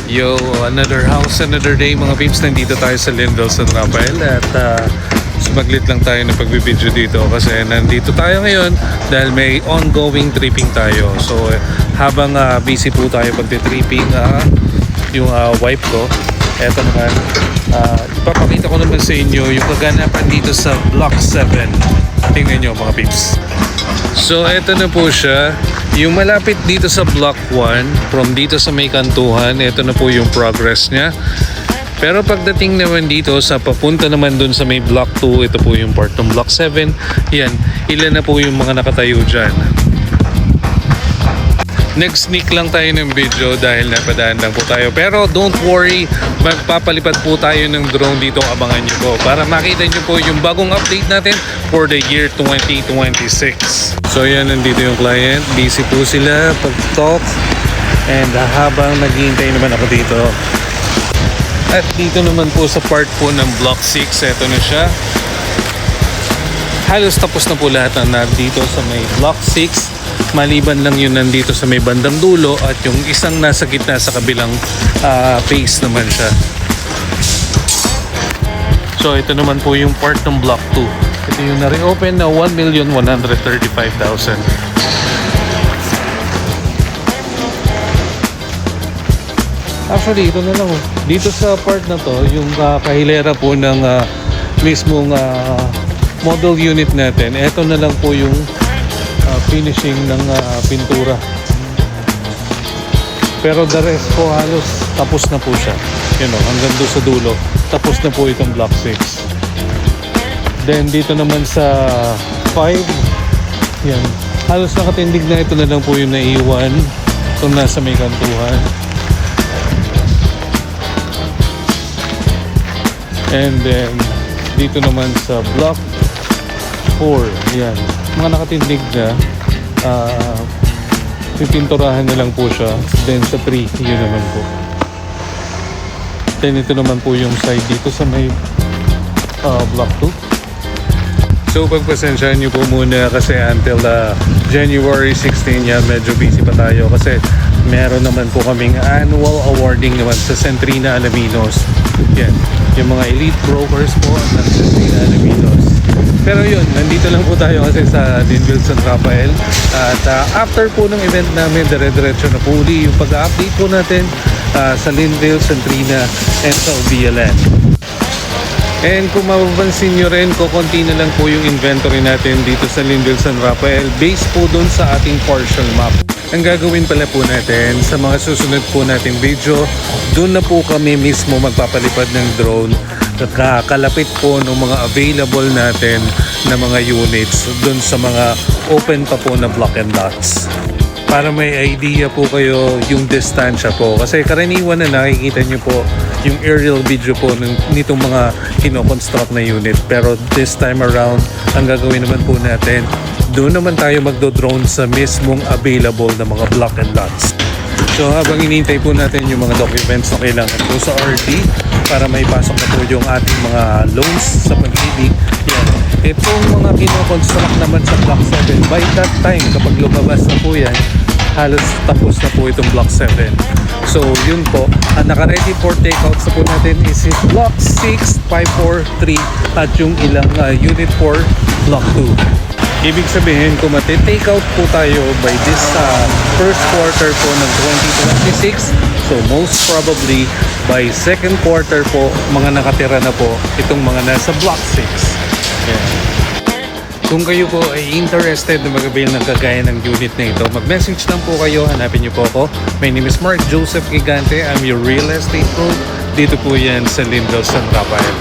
Yo, another house, another day mga peeps. Nandito tayo sa Linville, San Rafael at sumaglit lang tayo ng pagbibideo dito kasi nandito tayo ngayon dahil may ongoing tripping tayo. So habang busy po tayo pagtitripping, yung wife ko, eto naman, ipapakita ko naman sa inyo yung kaganapan dito sa Block 7. Tingnan nyo mga peeps. So eto na po siya. Yung malapit dito sa Block 1, from dito sa may kantuhan, ito na po yung progress niya. Pero pagdating naman dito sa papunta naman dun sa may Block 2, ito po yung part ng Block 7. Yan, ilan na po yung mga nakatayo dyan. Nag-sneak lang tayo ng video dahil napadaan lang po tayo. Pero don't worry, magpapalipad po tayo ng drone dito. Abangan nyo po para makita nyo po yung bagong update natin for the year 2026. So yan, nandito yung client. Busy po sila pag-talk. And habang naghihintay naman ako dito. At dito naman po sa part po ng Block 6, eto na siya. Halos tapos na po lahat ng dito sa may Block 6. Maliban lang yun nandito sa may bandang dulo at yung isang nasa gitna sa kabilang phase naman siya. So ito naman po yung part ng Block 2. Ito yung na-reopen na 1,135,000. Actually, ito na lang. Dito sa part na to, yung kahilera po ng mismong model unit natin, ito na lang po yung finishing ng pintura. Pero the rest po halos tapos na po siya. You know, hanggang doon sa dulo. Tapos na po itong Block 6. Then dito naman sa 5, yan. Halos nakatindig na, ito na lang po yung naiwan. Itong nasa may kantuhan. And then dito naman sa Block 4, yan. Mga nakatindig na, pipinturahan na lang po siya. Then sa 3, yun naman po. Then ito naman po yung side dito sa may Block 2. So pagpasensyahan nyo po muna kasi until January 16 yan, medyo busy pa tayo kasi meron naman po kaming annual awarding naman sa Centrina Alaminos. Yan, yung mga elite brokers po ng Centrina Alaminos. Pero yun, nandito lang po tayo kasi sa Linville, San Rafael. At after po ng event namin, dire-diretso na po uli yung pag-update po natin sa Linville, Centrina, and sa OBLN. And kung mapapansin nyo rin, kukunti na lang po yung inventory natin dito sa Linville, San Rafael based po dun sa ating partial map. Ang gagawin pala po natin sa mga susunod po nating video, dun na po kami mismo magpapalipad ng drone at kakalapit po ng mga available natin na mga units dun sa mga open pa po na block and lots. Para may idea po kayo yung distansya po. Kasi karaniwan na nakikita nyo po yung aerial video po nitong mga kinoconstruct na unit. Pero this time around, ang gagawin naman po natin, doon naman tayo magdo-drone sa mismong available na mga block and lots. So habang inintay po natin yung mga documents na kailangan po sa RD para may pasok na po yung ating mga loans sa pag-ibig. Yan. Itong mga kinoconstruct naman sa Block 7, by that time kapag lumabas na po yan, halos tapos na po itong Block 7. So yun po, ang naka-ready for takeouts na po natin is Block 6, 543 at yung ilang unit for Block 2. Ibig sabihin, kung mati-take out po tayo by this first quarter po ng 2026, so most probably by second quarter po, mga nakatira na po itong mga nasa Block 6. Yeah. Kung kayo po ay interested na mag-avail ng kagaya ng unit na ito, mag-message lang po kayo, hanapin niyo po ako. My name is Mark Joseph Gigante, I'm your real estate pro. Dito po yan sa Linville, San Rafael.